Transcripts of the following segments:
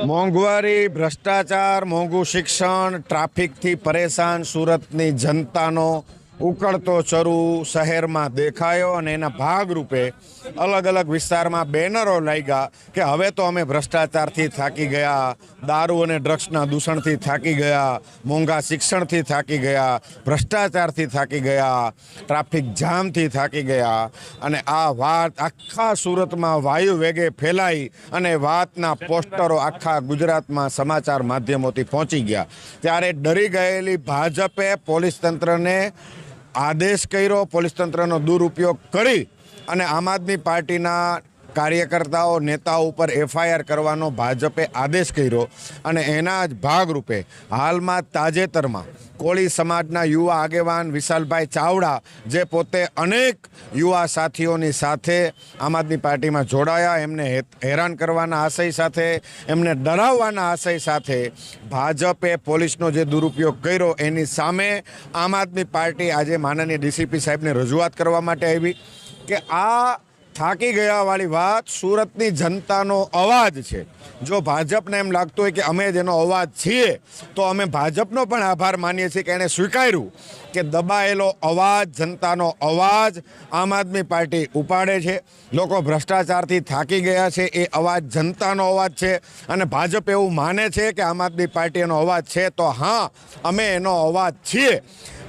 મોંઘવારી, ભ્રષ્ટાચાર, મોંઘું શિક્ષણ, ટ્રાફિકથી પરેશાન સુરતની જનતાનો ઉકળતો ચરુ શહેરમાં દેખાયો અને એના ભાગરૂપે અલગ અલગ વિસ્તારમાં બેનરો લાગ્યા કે હવે તો અમે ભ્રષ્ટાચારથી થાકી ગયા, દારૂ અને ડ્રગ્સના દૂષણથી થાકી ગયા, મોંઘા શિક્ષણથી થાકી ગયા, ભ્રષ્ટાચારથી થાકી ગયા, ટ્રાફિક જામથી થાકી ગયા. અને આ વાત આખા સુરતમાં વાયુ વેગે ફેલાઈ અને વાતના પોસ્ટરો આખા ગુજરાતમાં સમાચાર માધ્યમોથી પહોંચી ગયા. ત્યારે ડરી ગયેલી ભાજપે પોલીસ તંત્રને આદેશ કર્યો, પોલીસ તંત્રનો દુરુપયોગ કરી અને આમ આદમી પાર્ટીના કાર્યકર્તાઓ, નેતાઓ ઉપર એફઆઈઆર કરવાનો ભાજપે આદેશ કર્યો. અને એના જ ભાગરૂપે હાલમાં તાજેતરમાં કોળી સમાજના યુવા આગેવાન વિશાલભાઈ ચાવડા, જે પોતે અનેક યુવા સાથીઓની સાથે આમ આદમી પાર્ટીમાં જોડાયા, એમને હેરાન કરવાના આશય સાથે, એમને ડરાવવાના આશય સાથે ભાજપે પોલીસનો જે દુરુપયોગ કર્યો એની સામે આમ આદમી પાર્ટી આજે માનનીય ડીસીપી સાહેબને રજૂઆત કરવા માટે આવી કે આ થાકી ગયા વાળી વાત સુરતની જનતાનો અવાજ છે. જો ભાજપને એમ લાગતું હોય કે અમે જેનો અવાજ છીએ તો અમે ભાજપનો પણ આભાર માનીએ છીએ કે એણે સ્વીકાર્યું કે દબાયેલો અવાજ, જનતાનો અવાજ આમ આદમી પાર્ટી ઉપાડે છે. લોકો ભ્રષ્ટાચારથી થાકી ગયા છે, એ અવાજ જનતાનો અવાજ છે અને ભાજપ એવું માને છે કે આમ આદમી પાર્ટી એનો અવાજ છે. તો હા, અમે એનો અવાજ છીએ.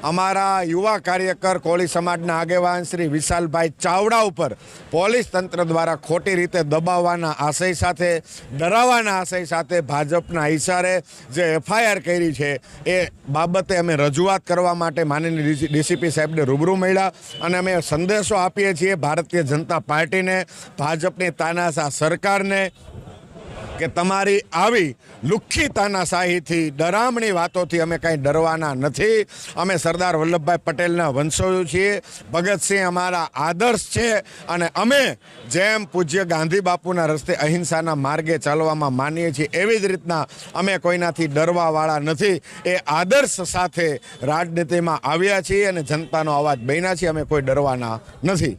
અમારા યુવા કાર્યકર કોળી સમાજના આગેવાન શ્રી વિશાલભાઈ ચાવડા ઉપર પોલીસ તંત્ર દ્વારા ખોટી રીતે દબાવવાના આશય સાથે, ડરાવવાના આશય સાથે ભાજપના ઇશારે જે એફઆઈઆર કરી છે એ બાબતે અમે રજૂઆત કરવા માટે માનનીય ડીસીપી સાહેબને રૂબરૂ મળ્યા અને અમે સંદેશો આપીએ છીએ ભારતીય જનતા પાર્ટીને, ભાજપની તાનાશાહ સરકારને કે તમારી આવી લુખ્ખી તાનાશાહીથી, ડરામણી વાતોથી અમે કાંઈ ડરવાના નથી. અમે સરદાર વલ્લભભાઈ પટેલના વંશજો છીએ. ભગતસિંહ અમારા આદર્શ છે અને અમે જેમ પૂજ્ય ગાંધી બાપુના રસ્તે અહિંસાના માર્ગે ચાલવામાં માનીએ છીએ એવી જ રીતના અમે કોઈનાથી ડરવાવાળા નથી. એ આદર્શ સાથે રાજનીતિમાં આવ્યા છીએ અને જનતાનો અવાજ બન્યા છીએ. અમે કોઈ ડરવાના નથી.